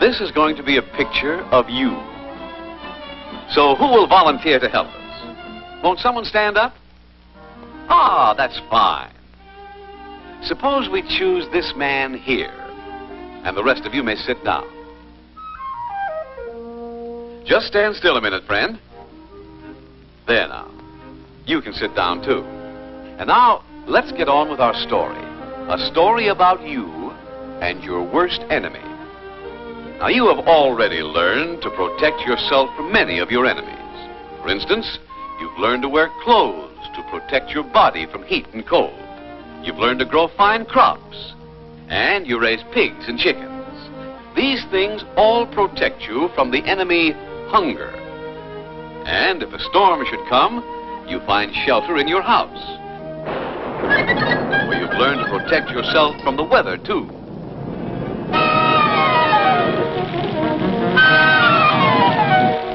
This is going to be a picture of you. So who will volunteer to help us? Won't someone stand up? Ah, that's fine. Suppose we choose this man here, and the rest of you may sit down. Just stand still a minute, friend. There now. You can sit down, too. And now, let's get on with our story. A story about you and your worst enemy. Now, you have already learned to protect yourself from many of your enemies. For instance, you've learned to wear clothes to protect your body from heat and cold. You've learned to grow fine crops. And you raise pigs and chickens. These things all protect you from the enemy, hunger. And if a storm should come, you find shelter in your house. Where you've learned to protect yourself from the weather, too.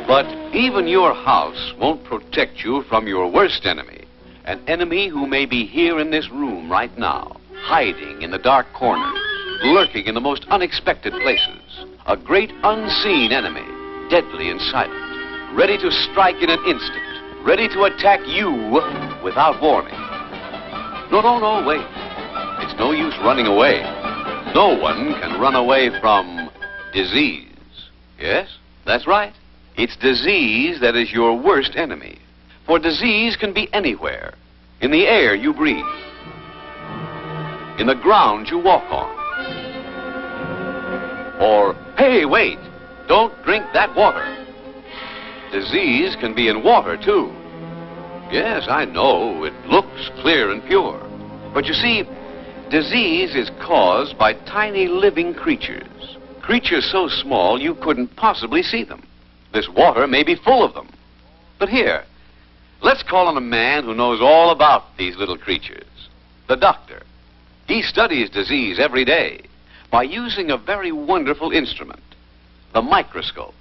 But even your house won't protect you from your worst enemy. An enemy who may be here in this room right now, hiding in the dark corners, lurking in the most unexpected places. A great unseen enemy, deadly and silent, ready to strike in an instant, ready to attack you without warning. No, wait. It's no use running away. No one can run away from disease. Yes, that's right. It's disease that is your worst enemy. For disease can be anywhere. In the air you breathe. In the ground you walk on. Or, hey, wait, don't drink that water. Disease can be in water, too. Yes, I know, it looks clear and pure. But you see, disease is caused by tiny living creatures. Creatures so small you couldn't possibly see them. This water may be full of them. But here, let's call on a man who knows all about these little creatures. The doctor. He studies disease every day by using a very wonderful instrument, the microscope.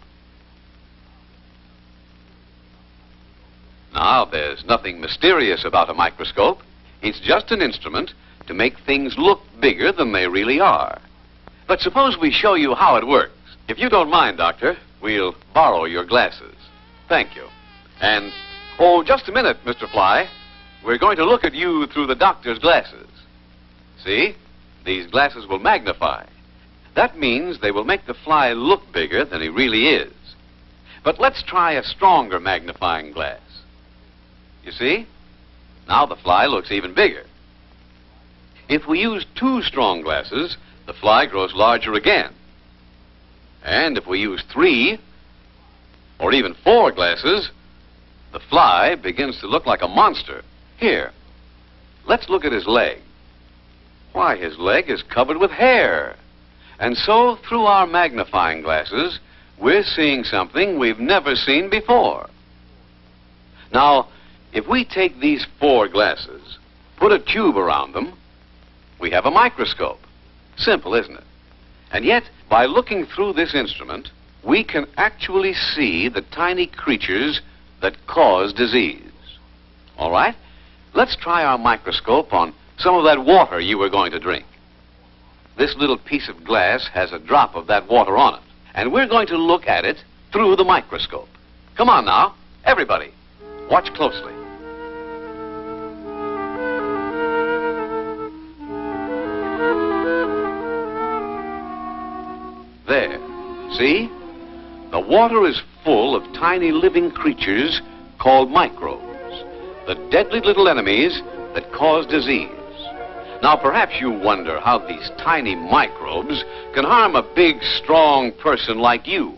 Now, there's nothing mysterious about a microscope. It's just an instrument to make things look bigger than they really are. But suppose we show you how it works. If you don't mind, Doctor, we'll borrow your glasses. Thank you. And, oh, just a minute, Mr. Fly. We're going to look at you through the doctor's glasses. See? These glasses will magnify. That means they will make the fly look bigger than he really is. But let's try a stronger magnifying glass. You see? Now the fly looks even bigger. If we use 2 strong glasses, the fly grows larger again. And if we use 3, or even 4 glasses, the fly begins to look like a monster. Here, let's look at his leg. Why, his leg is covered with hair. And so, through our magnifying glasses, we're seeing something we've never seen before. Now, if we take these 4 glasses, put a tube around them, we have a microscope. Simple, isn't it? And yet, by looking through this instrument, we can actually see the tiny creatures that cause disease. All right? Let's try our microscope on some of that water you were going to drink. This little piece of glass has a drop of that water on it, and we're going to look at it through the microscope. Come on now, everybody, watch closely. There, see? The water is full of tiny living creatures called microbes, the deadly little enemies that cause disease. Now, perhaps you wonder how these tiny microbes can harm a big, strong person like you.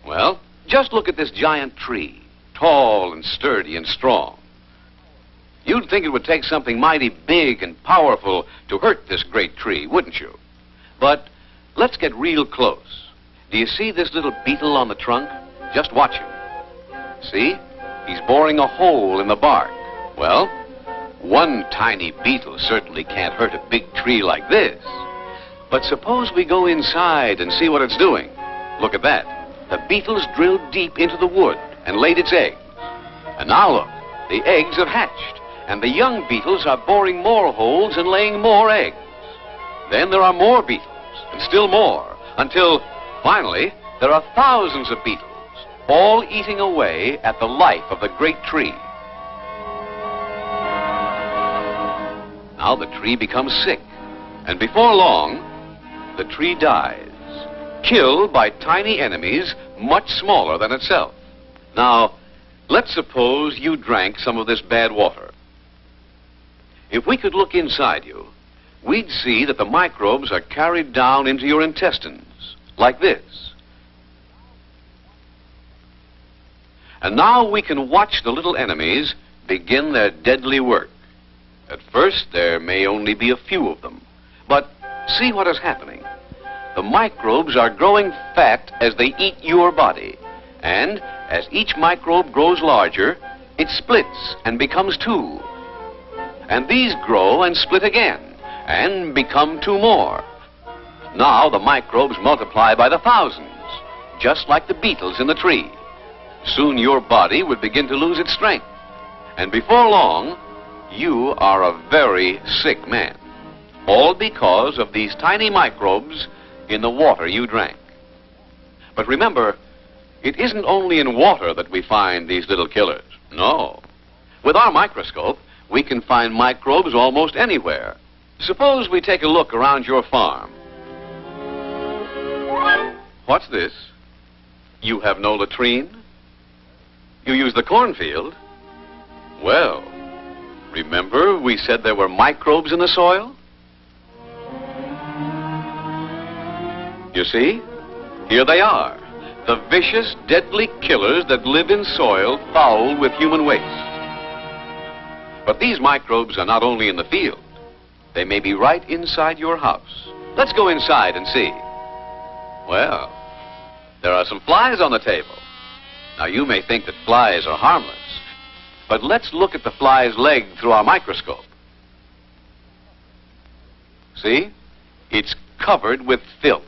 Well, just look at this giant tree, tall and sturdy and strong. You'd think it would take something mighty big and powerful to hurt this great tree, wouldn't you? But let's get real close. Do you see this little beetle on the trunk? Just watch him. See? He's boring a hole in the bark. Well, one tiny beetle certainly can't hurt a big tree like this. But suppose we go inside and see what it's doing. Look at that. The beetle's drilled deep into the wood and laid its eggs. And now look, the eggs have hatched, and the young beetles are boring more holes and laying more eggs. Then there are more beetles, and still more, until, Finally, there are thousands of beetles, all eating away at the life of the great tree. Now the tree becomes sick, and before long, the tree dies, killed by tiny enemies much smaller than itself. Now, let's suppose you drank some of this bad water. If we could look inside you, we'd see that the microbes are carried down into your intestines, like this. And now we can watch the little enemies begin their deadly work. At first, there may only be a few of them, but see what is happening. The microbes are growing fat as they eat your body, and as each microbe grows larger, it splits and becomes two. And these grow and split again, and become two more. Now the microbes multiply by the thousands, just like the beetles in the tree. Soon your body would begin to lose its strength, and before long, you are a very sick man, all because of these tiny microbes in the water you drank. But remember, it isn't only in water that we find these little killers. No. With our microscope, we can find microbes almost anywhere. Suppose we take a look around your farm. What's this? You have no latrine? You use the cornfield? Well, remember we said there were microbes in the soil? You see? Here they are. The vicious, deadly killers that live in soil fouled with human waste. But these microbes are not only in the field. They may be right inside your house. Let's go inside and see. Well, there are some flies on the table. Now, you may think that flies are harmless, but let's look at the fly's leg through our microscope. See? It's covered with filth.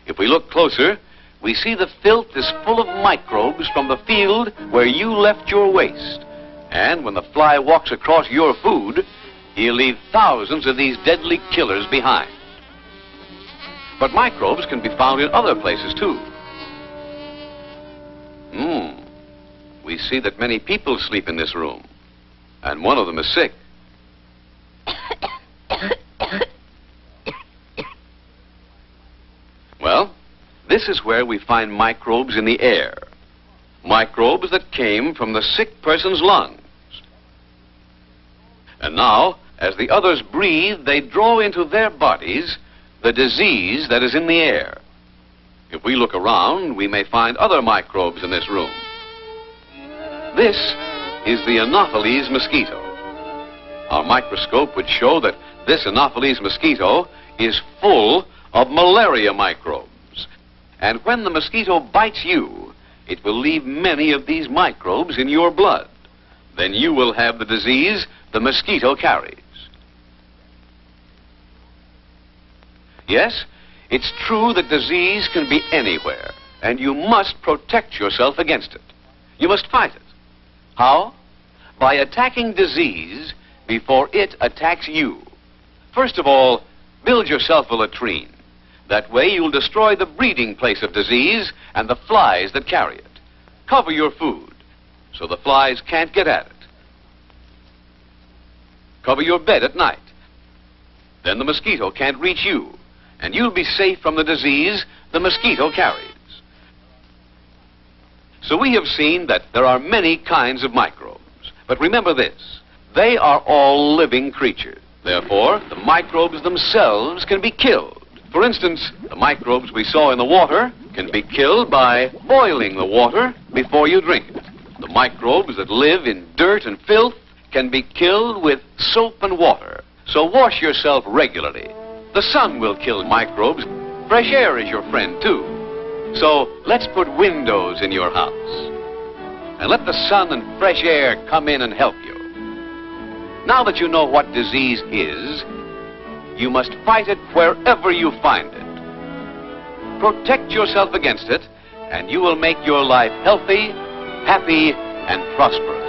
If we look closer, we see the filth is full of microbes from the field where you left your waste. And when the fly walks across your food, he'll leave thousands of these deadly killers behind. But microbes can be found in other places, too. We see that many people sleep in this room, and one of them is sick. Well, this is where we find microbes in the air. Microbes that came from the sick person's lungs. And now, as the others breathe, they draw into their bodies the disease that is in the air. If we look around, we may find other microbes in this room. This is the Anopheles mosquito. Our microscope would show that this Anopheles mosquito is full of malaria microbes. And when the mosquito bites you, it will leave many of these microbes in your blood. Then you will have the disease the mosquito carries. Yes, it's true that disease can be anywhere, and you must protect yourself against it. You must fight it. How? By attacking disease before it attacks you. First of all, build yourself a latrine. That way you'll destroy the breeding place of disease and the flies that carry it. Cover your food so the flies can't get at it. Cover your bed at night. Then the mosquito can't reach you, and you'll be safe from the disease the mosquito carries. So we have seen that there are many kinds of microbes. But remember this, they are all living creatures. Therefore, the microbes themselves can be killed. For instance, the microbes we saw in the water can be killed by boiling the water before you drink it. The microbes that live in dirt and filth can be killed with soap and water. So wash yourself regularly. The sun will kill microbes. Fresh air is your friend, too. So let's put windows in your house. And let the sun and fresh air come in and help you. Now that you know what disease is, you must fight it wherever you find it. Protect yourself against it, and you will make your life healthy, happy, and prosperous.